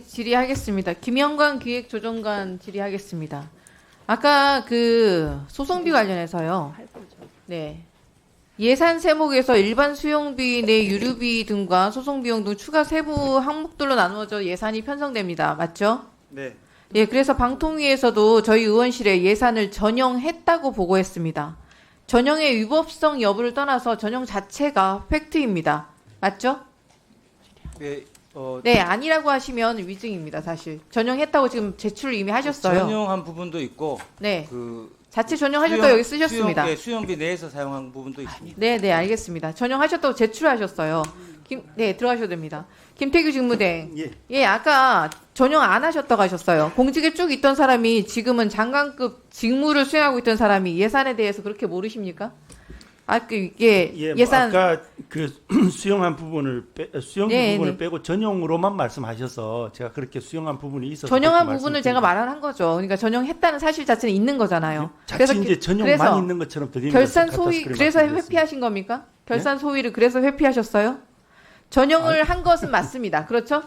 질의하겠습니다. 김영관 기획조정관 질의하겠습니다. 아까 그 소송비 관련해서요. 네. 예산 세목에서 일반 수용비 내 유류비 등과 소송비용 등 추가 세부 항목들로 나누어져 예산이 편성됩니다. 맞죠? 네. 예, 그래서 방통위에서도 저희 의원실에 예산을 전용했다고 보고했습니다. 전용의 위법성 여부를 떠나서 전용 자체가 팩트입니다. 맞죠? 네. 네, 아니라고 하시면 위증입니다, 사실. 전용했다고 지금 제출을 이미 하셨어요. 전용한 부분도 있고 네. 그 자체 전용하셨다고 여기 쓰셨습니다. 수용비 내에서 사용한 부분도 있습니다. 네, 네, 알겠습니다. 전용하셨다고 제출하셨어요. 네, 들어가셔도 됩니다. 김태규 직무대행. 예, 아까 전용 안 하셨다고 하셨어요. 공직에 쭉 있던 사람이 지금은 장관급 직무를 수행하고 있던 사람이 예산에 대해서 그렇게 모르십니까? 예산. 아까 그 수용한 부분을 수용비 네, 부분을 네. 빼고 전용으로만 말씀하셔서 제가 그렇게 수용한 부분이 있어서 전용한 그렇게 부분을 제가 말씀드린 말한 거죠. 그러니까 전용했다는 사실 자체는 있는 거잖아요. 자칫 이제 전용만 그래서 있는 것처럼 들리는 결산 것을 갖다 소위 그렇게 그래서 말씀드렸습니다. 회피하신 겁니까? 결산 소위를 그래서 회피하셨어요? 전용을 한 것은 맞습니다. 그렇죠?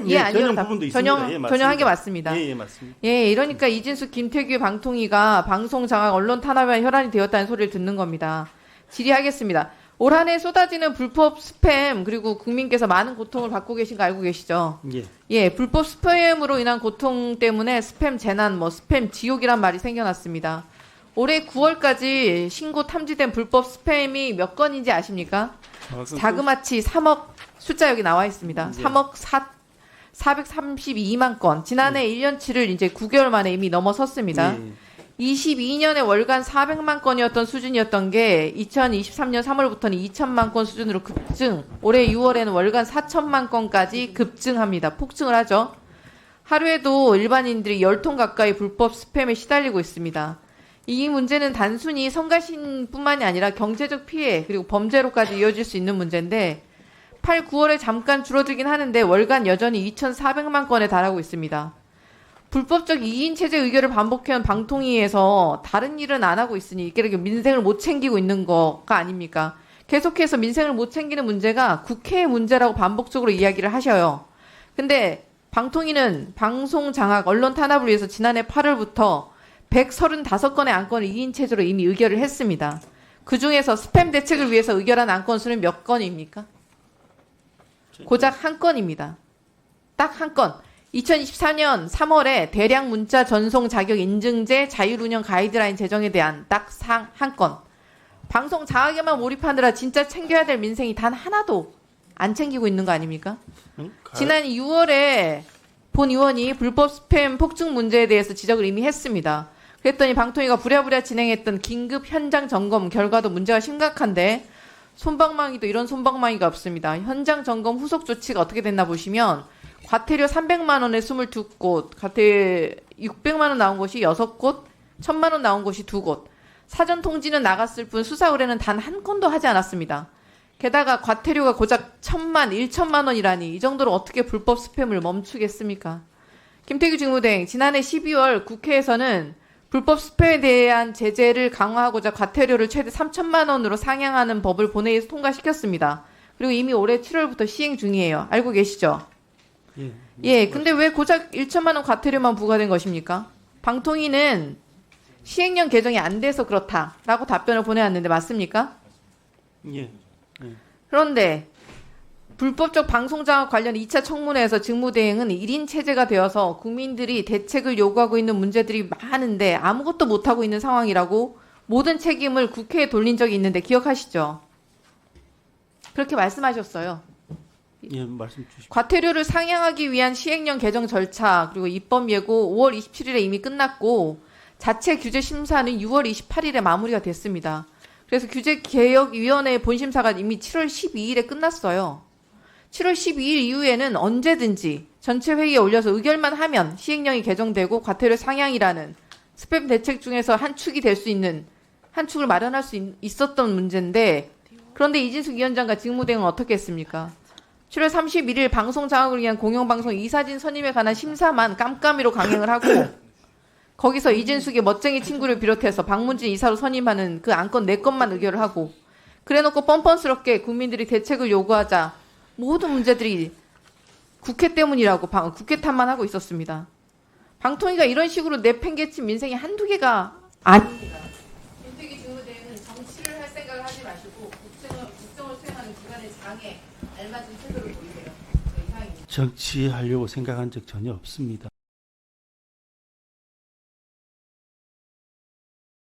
예, 아니요. 전용 부분도 있습니다. 예, 맞습니다. 전용한 게 맞습니다. 예, 맞습니다. 예, 이러니까 이진숙, 김태규 방통위가 방송 장악, 언론 탄압에 혈안이 되었다는 소리를 듣는 겁니다. 질의하겠습니다. 올 한 해 쏟아지는 불법 스팸 그리고 국민께서 많은 고통을 받고 계신 거 알고 계시죠? 예. 예, 불법 스팸으로 인한 고통 때문에 스팸 재난, 스팸 지옥이란 말이 생겨났습니다. 올해 9월까지 신고 탐지된 불법 스팸이 몇 건인지 아십니까? 자그마치 3억, 숫자 여기 나와 있습니다. 3억 432만 건. 지난해 1년치를 이제 9개월 만에 이미 넘어섰습니다. 22년에 월간 400만 건이었던 수준이었던 게 2023년 3월부터는 2천만 건 수준으로 급증, 올해 6월에는 월간 4천만 건까지 급증합니다. 폭증을 하죠. 하루에도 일반인들이 10통 가까이 불법 스팸에 시달리고 있습니다. 이 문제는 단순히 성가신뿐만이 아니라 경제적 피해 그리고 범죄로까지 이어질 수 있는 문제인데 8, 9월에 잠깐 줄어들긴 하는데 월간 여전히 2,400만 건에 달하고 있습니다. 불법적 2인 체제 의결을 반복해온 방통위에서 다른 일은 안 하고 있으니 이렇게 민생을 못 챙기고 있는 거가 아닙니까? 계속해서 민생을 못 챙기는 문제가 국회의 문제라고 반복적으로 이야기를 하셔요. 근데 방통위는 방송 장악, 언론 탄압을 위해서 지난해 8월부터 135건의 안건을 2인 체제로 이미 의결을 했습니다. 그중에서 스팸 대책을 위해서 의결한 안건 수는 몇 건입니까? 고작 한 건입니다. 딱 한 건. 2024년 3월에 대량 문자 전송 자격 인증제 자율운영 가이드라인 제정에 대한 딱 한 건. 방송 장악에만 몰입하느라 진짜 챙겨야 될 민생이 단 하나도 안 챙기고 있는 거 아닙니까? 지난 6월에 본 의원이 불법 스팸 폭증 문제에 대해서 지적을 이미 했습니다. 그랬더니 방통위가 부랴부랴 진행했던 긴급 현장 점검 결과도 문제가 심각한데 솜방망이도 이런 솜방망이가 없습니다. 현장 점검 후속 조치가 어떻게 됐나 보시면 과태료 300만 원에 22곳, 과태료 600만 원 나온 곳이 6곳, 1000만 원 나온 곳이 2곳. 사전 통지는 나갔을 뿐 수사 의뢰는 단 한 건도 하지 않았습니다. 게다가 과태료가 고작 1,000만 원이라니 이 정도로 어떻게 불법 스팸을 멈추겠습니까? 김태규 직무대행, 지난해 12월 국회에서는 불법 스팸에 대한 제재를 강화하고자 과태료를 최대 3,000만 원으로 상향하는 법을 본회의에서 통과시켰습니다. 그리고 이미 올해 7월부터 시행 중이에요. 알고 계시죠? 예, 근데 왜 고작 1천만 원 과태료만 부과된 것입니까? 방통위는 시행령 개정이 안 돼서 그렇다라고 답변을 보내왔는데 맞습니까? 예. 그런데 불법적 방송장악 관련 2차 청문회에서 직무대행은 1인 체제가 되어서 국민들이 대책을 요구하고 있는 문제들이 많은데 아무것도 못하고 있는 상황이라고 모든 책임을 국회에 돌린 적이 있는데 기억하시죠? 그렇게 말씀하셨어요. 예, 말씀 주십시오. 과태료를 상향하기 위한 시행령 개정 절차 그리고 입법 예고 5월 27일에 이미 끝났고 자체 규제 심사는 6월 28일에 마무리가 됐습니다. 그래서 규제개혁위원회 본심사가 이미 7월 12일에 끝났어요. 7월 12일 이후에는 언제든지 전체 회의에 올려서 의결만 하면 시행령이 개정되고 과태료 상향이라는 스팸 대책 중에서 한 축이 될 수 있는 한 축을 마련할 수 있었던 문제인데 그런데 이진숙 위원장과 직무대행은 어떻게 했습니까? 7월 31일 방송 장악을 위한 공영방송 이사진 선임에 관한 심사만 깜깜이로 강행을 하고 거기서 이진숙의 멋쟁이 친구를 비롯해서 박문진 이사로 선임하는 그 안건 4건만 의결을 하고 그래놓고 뻔뻔스럽게 국민들이 대책을 요구하자 모든 문제들이 국회 때문이라고 국회 탓만 하고 있었습니다. 방통위가 이런 식으로 내팽개친 민생이 한두 개가 아닙니다. 김태기 직무대행은 정치를 할 생각을 하지 마시고 국정을 수행하는 기관의 장에 알맞은 태도를 보이세요. 이상입니다. 정치하려고 생각한 적 전혀 없습니다.